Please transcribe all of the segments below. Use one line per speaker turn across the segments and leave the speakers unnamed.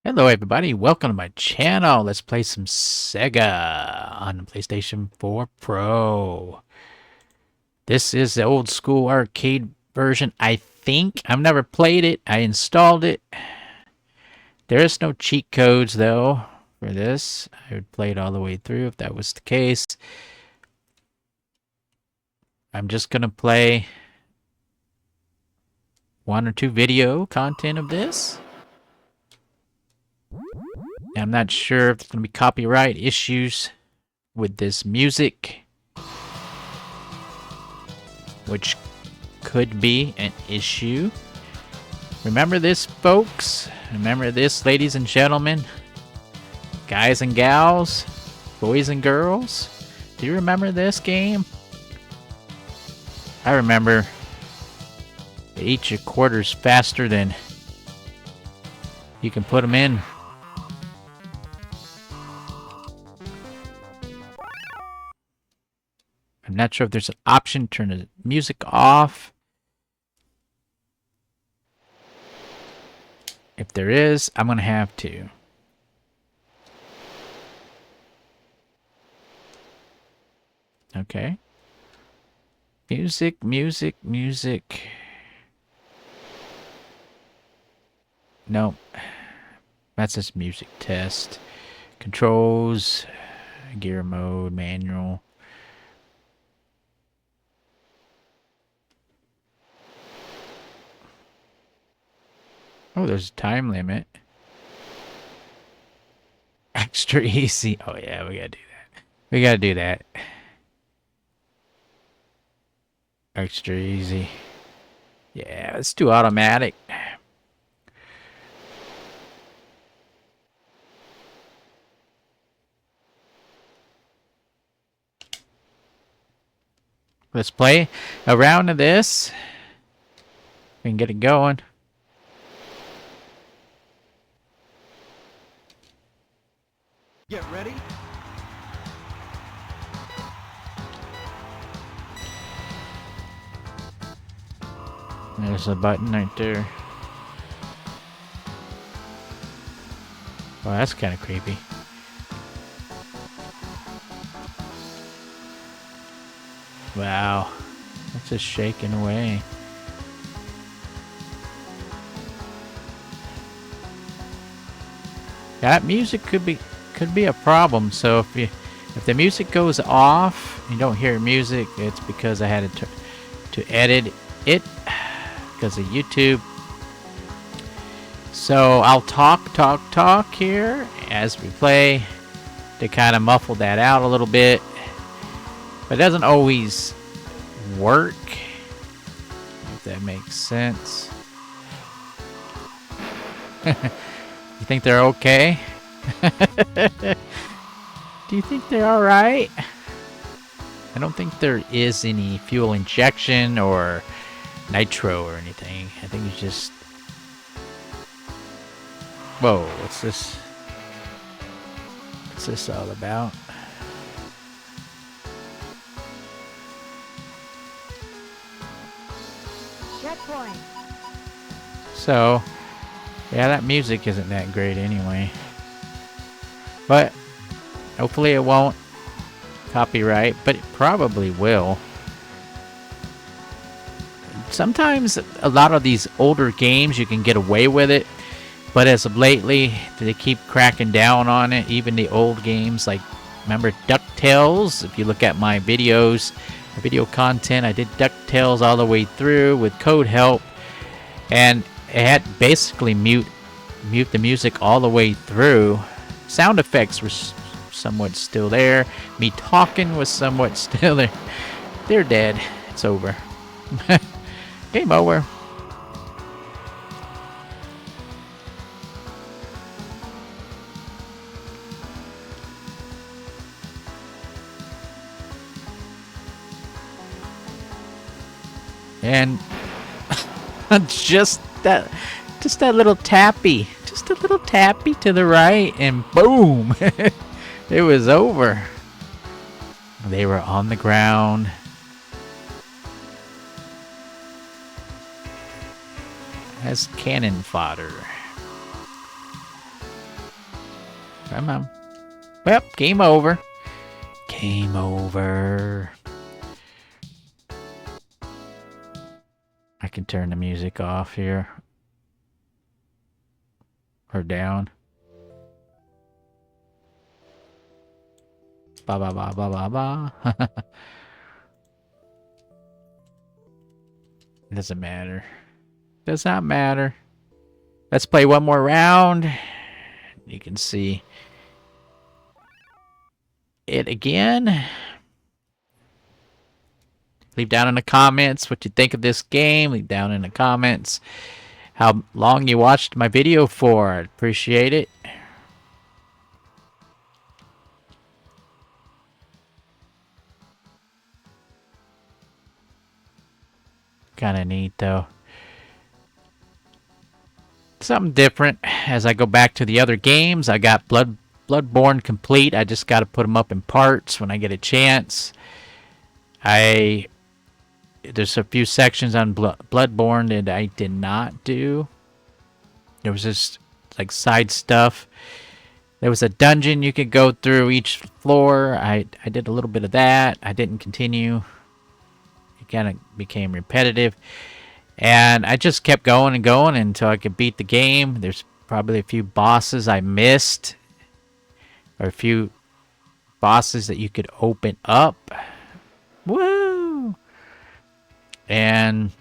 Hello everybody, welcome to my channel. Let's play some Sega on the PlayStation 4 Pro. This is the old school arcade version, I think. I've never played it. I installed it. There is no cheat codes though for this. I would play it all the way through if that was the case. I'm just going to play one or two video content of this. I'm not sure if there's going to be copyright issues with this music, which could be an issue. Remember this, folks? Remember this, ladies and gentlemen? Guys and gals? Boys and girls? Do you remember this game? I remember they eat your quarters faster than you can put them in. I'm not sure if there's an option to turn the music off. If there is, I'm going to have to. Okay. Music, music, music. No. That's just music test. Controls. Gear mode, manual. Oh, there's a time limit. Extra easy. Oh, yeah, we gotta do that. We gotta do that. Extra easy. Yeah, let's do automatic. Let's play a round of this. We can get it going.
Get ready.
There's a button right there. Oh, that's kind of creepy. Wow. That's just shaking away. That music could be a problem. So if the music goes off, you don't hear music, it's because I had to edit it because of YouTube. So I'll talk here as we play to kind of muffle that out a little bit. But it doesn't always work, if that makes sense. You think they're okay? Do you think they're alright? I don't think there is any fuel injection or nitro or anything. I think it's just... Whoa, what's this? What's this all about?
Checkpoint.
So, yeah, that music isn't that great anyway. But hopefully it won't copyright, but it probably will. Sometimes a lot of these older games you can get away with it, but as of lately they keep cracking down on it. Even the old games, like remember DuckTales? If you look at my videos, my video content, I did DuckTales all the way through with code help, and it had basically mute the music all the way through. Sound effects were somewhat still there. Me talking was somewhat still there. They're dead. It's over. Game over. And just that little tappy. Just a little tappy to the right, and boom! It was over. They were on the ground. as cannon fodder. Come on. Well, game over. Game over. I can turn the music off here. Or down. Ba ba ba ba ba ba. Doesn't matter. Does not matter. Let's play one more round. You can see it again. Leave down in the comments what you think of this game. Leave down in the comments how long you watched my video for. I'd appreciate it. Kind of neat though. Something different as I go back to the other games. I got Bloodborne complete. I just got to put them up in parts when I get a chance. There's a few sections on Bloodborne that I did not do. There was just like side stuff. There was a dungeon you could go through each floor. I did a little bit of that. I didn't continue. It kind of became repetitive. And I just kept going and going until I could beat the game. There's probably a few bosses I missed. Or a few bosses that you could open up. Woo! And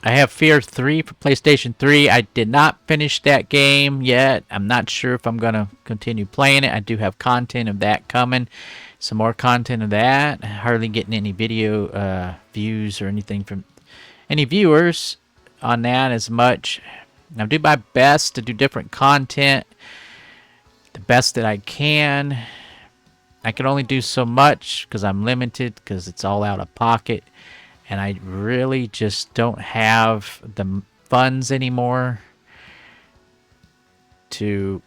I have Fear 3 for PlayStation 3. I did not finish that game yet. I'm not sure if I'm going to continue playing it. I do have content of that coming. Some more content of that. Hardly getting any video views or anything from any viewers on that as much. I'll do my best to do different content. The best that I can. I can only do so much because I'm limited because it's all out of pocket. And I really just don't have the funds anymore to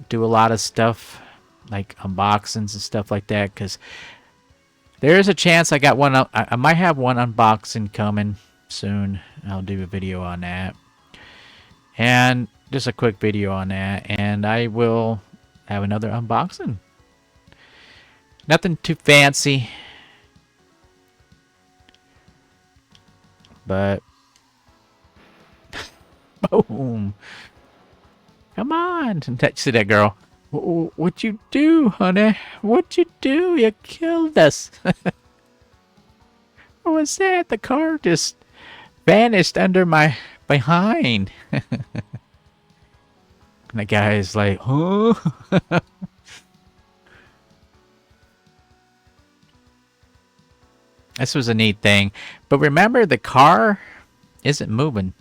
do a lot of stuff like unboxings and stuff like that, because there is a chance I got one. I might have one unboxing coming soon. I'll do a video on that, and just a quick video on that, and I will have another unboxing. Nothing too fancy, but boom! Come on, see that girl. What'd you do, honey? What'd you do? You killed us. What was that? The car just vanished under my behind. And the guy is like, huh? This was a neat thing. But remember, the car isn't moving.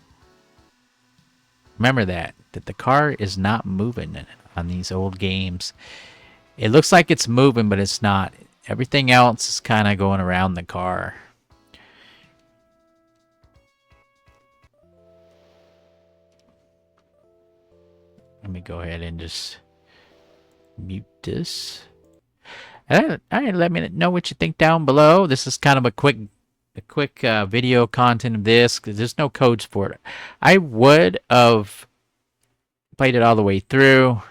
Remember that the car is not moving on these old games. It looks like it's moving, but it's not. Everything else is kind of going around the car. Let me go ahead and just mute this. All right, let me know what you think down below. This is kind of a quick video content of this because there's no codes for it. I would have played it all the way through.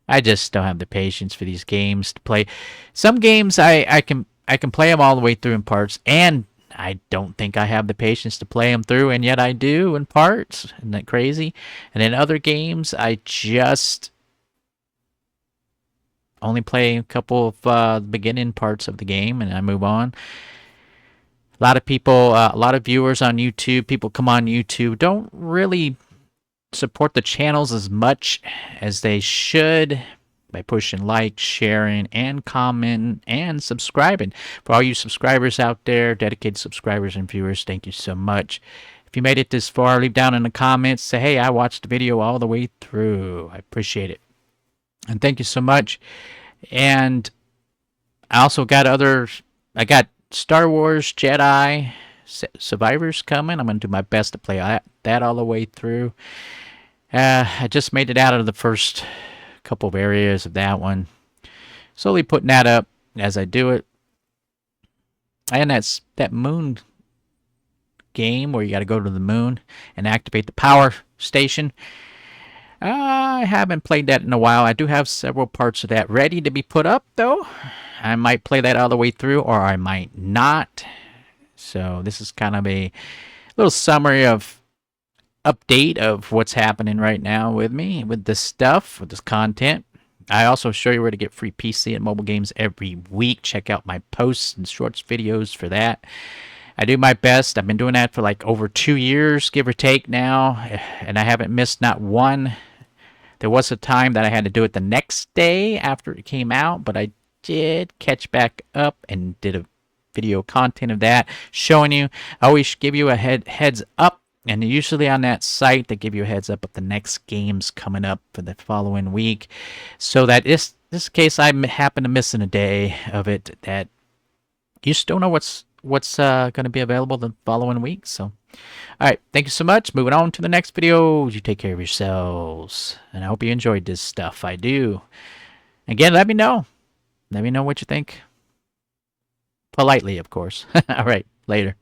I just don't have the patience for these games to play. Some games I can play them all the way through in parts, and I don't think I have the patience to play them through, and yet I do in parts. Isn't that crazy? And in other games, I just only play a couple of beginning parts of the game, and I move on. A lot of people, a lot of viewers on YouTube, people come on YouTube, don't really support the channels as much as they should by pushing like, sharing, and commenting, and subscribing. For all you subscribers out there, dedicated subscribers and viewers, thank you so much. If you made it this far, leave down in the comments, say, hey, I watched the video all the way through. I appreciate it. And thank you so much. And I also got I got Star Wars Jedi Survivors coming. I'm going to do my best to play that all the way through. I just made it out of the first couple of areas of that one. Slowly putting that up as I do it. And that's that moon game where you got to go to the moon and activate the power station. I haven't played that in a while. I do have several parts of that ready to be put up, though. I might play that all the way through, or I might not. So this is kind of a little summary of update of what's happening right now with me, with this stuff, with this content. I also show you where to get free PC and mobile games every week. Check out my posts and shorts videos for that. I do my best. I've been doing that for like over 2 years, give or take now, and I haven't missed not one. There was a time that I had to do it the next day after it came out, but I did catch back up and did a video content of that, showing you. I always give you a heads up, and usually on that site they give you a heads up of the next games coming up for the following week, so that this case I happen to miss in a day of it, that you just don't know what's going to be available the following week. So all right, thank you so much. Moving on to the next video. You take care of yourselves, and I hope you enjoyed this stuff. I do. Again, let me know. Let me know what you think. Politely, of course. All right, later.